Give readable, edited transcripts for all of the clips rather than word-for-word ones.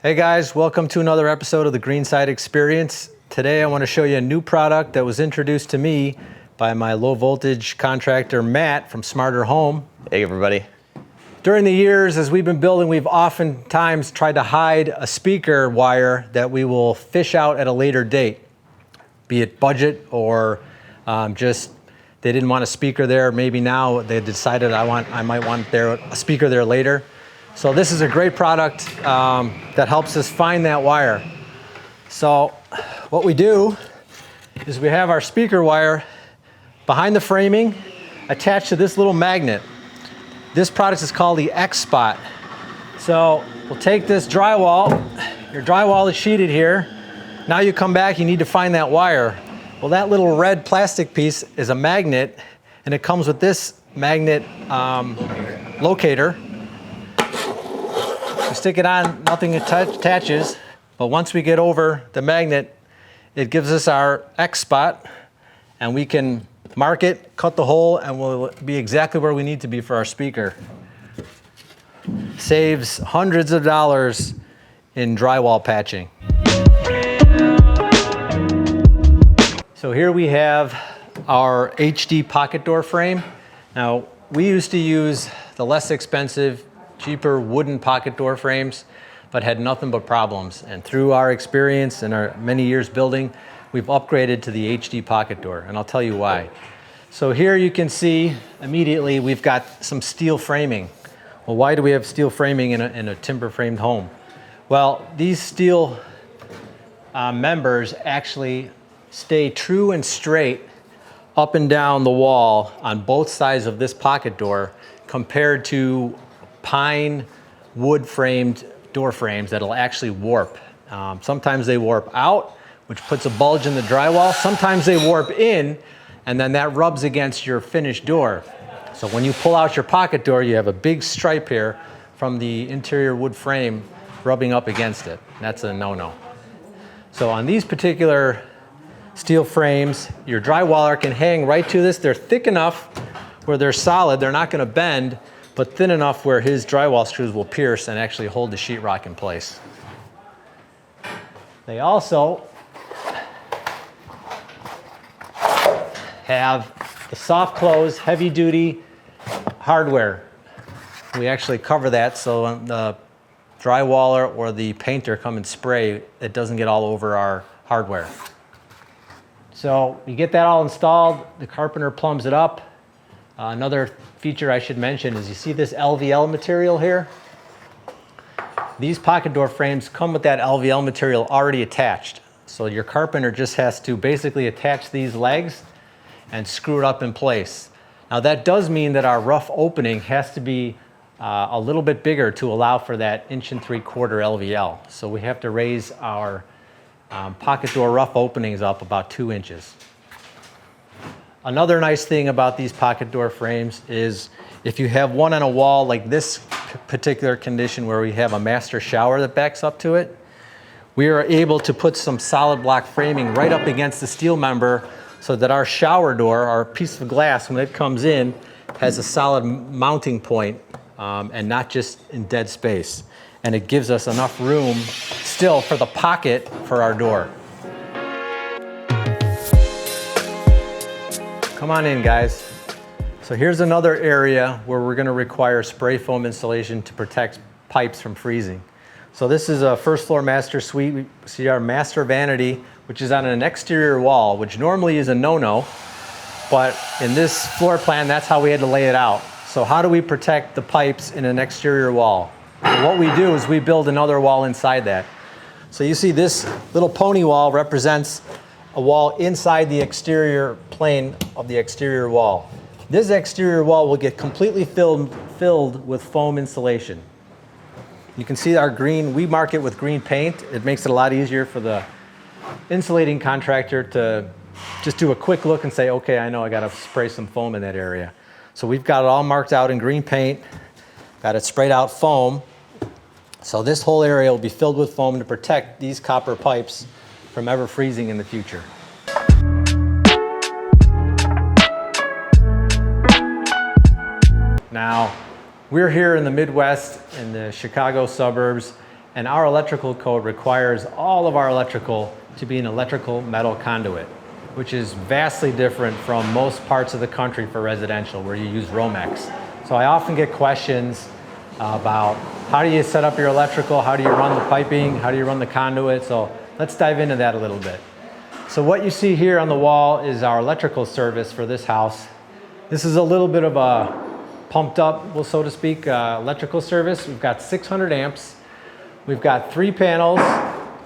Hey guys, welcome to another episode of the Greenside Experience. Today I want to show you a new product that was introduced to me by my low voltage contractor Matt from Smarter Home. Hey everybody. During the years as we've been building, we've oftentimes tried to hide a speaker wire that we will fish out at a later date, be it budget or just they didn't want a speaker there. Maybe now they decided I might want a speaker there later. So this is a great product that helps us find that wire. So what we do is we have our speaker wire behind the framing attached to this little magnet. This product is called the X Spot. So we'll take this drywall. Your drywall is sheeted here. Now you come back, you need to find that wire. Well, that little red plastic piece is a magnet, and it comes with this magnet locator. We stick it on, nothing attaches, but once we get over the magnet, it gives us our X spot, and we can mark it, cut the hole, and we'll be exactly where we need to be for our speaker. Saves hundreds of dollars in drywall patching. So here we have our HD pocket door frame. Now, we used to use the less expensive, cheaper wooden pocket door frames, but had nothing but problems. And through our experience and our many years building, we've upgraded to the HD pocket door, and I'll tell you why. So here you can see immediately we've got some steel framing. Well, why do we have steel framing in a timber framed home? Well, these steel members actually stay true and straight up and down the wall on both sides of this pocket door compared to pine wood framed door frames that'll actually warp. Sometimes they warp out, which puts a bulge in the drywall. Sometimes they warp in, and then that rubs against your finished door. So when you pull out your pocket door, you have a big stripe here from the interior wood frame rubbing up against it. That's a no-no. So on these particular steel frames, your drywaller can hang right to this. They're thick enough where they're solid, they're not gonna bend, but thin enough where his drywall screws will pierce and actually hold the sheetrock in place. They also have the soft close, heavy duty hardware. We actually cover that so when the drywaller or the painter come and spray, it doesn't get all over our hardware. So you get that all installed, the carpenter plumbs it up. Another feature I should mention is you see this LVL material here? These pocket door frames come with that LVL material already attached. So your carpenter just has to basically attach these legs and screw it up in place. Now that does mean that our rough opening has to be a little bit bigger to allow for that 1 3/4 LVL. So we have to raise our pocket door rough openings up about 2 inches. Another nice thing about these pocket door frames is if you have one on a wall like this particular condition where we have a master shower that backs up to it, we are able to put some solid block framing right up against the steel member so that our shower door, our piece of glass, when it comes in, has a solid mounting point and not just in dead space. And it gives us enough room still for the pocket for our door. Come on in, guys. So here's another area where we're gonna require spray foam insulation to protect pipes from freezing. So this is a first floor master suite. We see our master vanity, which is on an exterior wall, which normally is a no-no, but in this floor plan, that's how we had to lay it out. So how do we protect the pipes in an exterior wall? Well, what we do is we build another wall inside that. So you see this little pony wall represents a wall inside the exterior plane of the exterior wall. This exterior wall will get completely filled with foam insulation. You can see our green, we mark it with green paint. It makes it a lot easier for the insulating contractor to just do a quick look and say, okay, I know I gotta spray some foam in that area. So we've got it all marked out in green paint, got it sprayed out foam. So this whole area will be filled with foam to protect these copper pipes from ever freezing in the future. Now, we're here in the Midwest, in the Chicago suburbs, and our electrical code requires all of our electrical to be an electrical metal conduit, which is vastly different from most parts of the country for residential where you use Romex. So I often get questions about how do you set up your electrical, how do you run the piping, how do you run the conduit. So let's dive into that a little bit. So what you see here on the wall is our electrical service for this house. This is a little bit of a pumped up, well, so to speak, electrical service. We've got 600 amps. We've got 3 panels,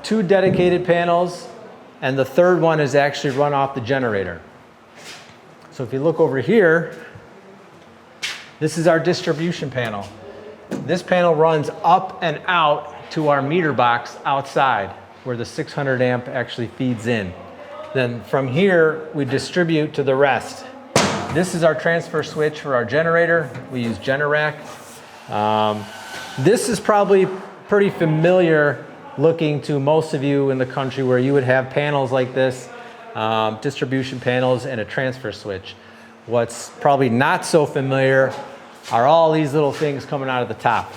2 dedicated panels, and the third one is actually run off the generator. So if you look over here, this is our distribution panel. This panel runs up and out to our meter box outside where the 600 amp actually feeds in. Then from here, we distribute to the rest. This is our transfer switch for our generator. We use Generac. This is probably pretty familiar looking to most of you in the country where you would have panels like this, distribution panels and a transfer switch. What's probably not so familiar are all these little things coming out of the top,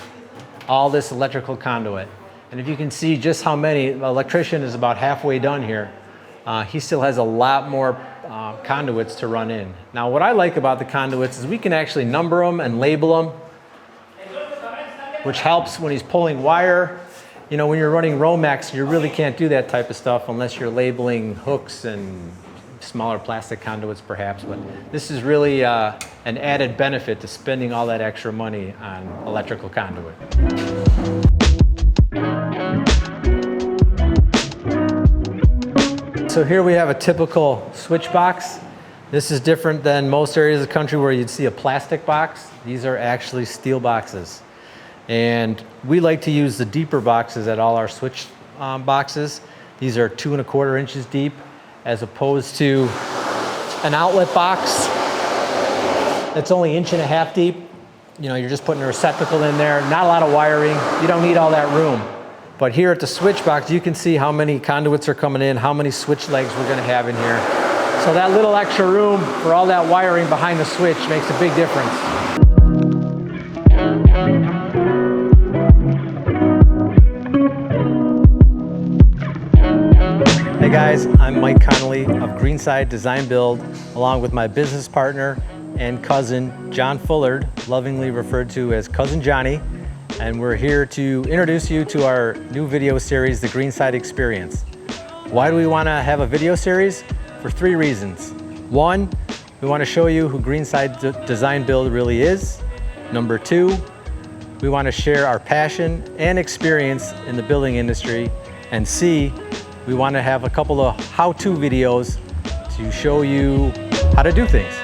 all this electrical conduit. And if you can see just how many, the electrician is about halfway done here. He still has a lot more conduits to run in. Now what I like about the conduits is we can actually number them and label them, which helps when he's pulling wire. You know, when you're running Romex, you really can't do that type of stuff unless you're labeling hooks and smaller plastic conduits perhaps, but this is really an added benefit to spending all that extra money on electrical conduit. So here we have a typical switch box. This is different than most areas of the country where you'd see a plastic box. These are actually steel boxes. And we like to use the deeper boxes at all our switch boxes. These are 2 1/4 inches deep, as opposed to an outlet box that's only 1.5 inches deep. You know, you're just putting a receptacle in there, not a lot of wiring. You don't need all that room. But here at the switch box, you can see how many conduits are coming in, how many switch legs we're gonna have in here. So that little extra room for all that wiring behind the switch makes a big difference. Hey guys, I'm Mike Connolly of Greenside Design Build, along with my business partner and cousin, John Fullard, lovingly referred to as Cousin Johnny. And we're here to introduce you to our new video series, the Greenside Experience. Why do we want to have a video series? For 3 reasons. 1, we want to show you who Greenside Design Build really is. Number 2, we want to share our passion and experience in the building industry. And C, we want to have a couple of how-to videos to show you how to do things.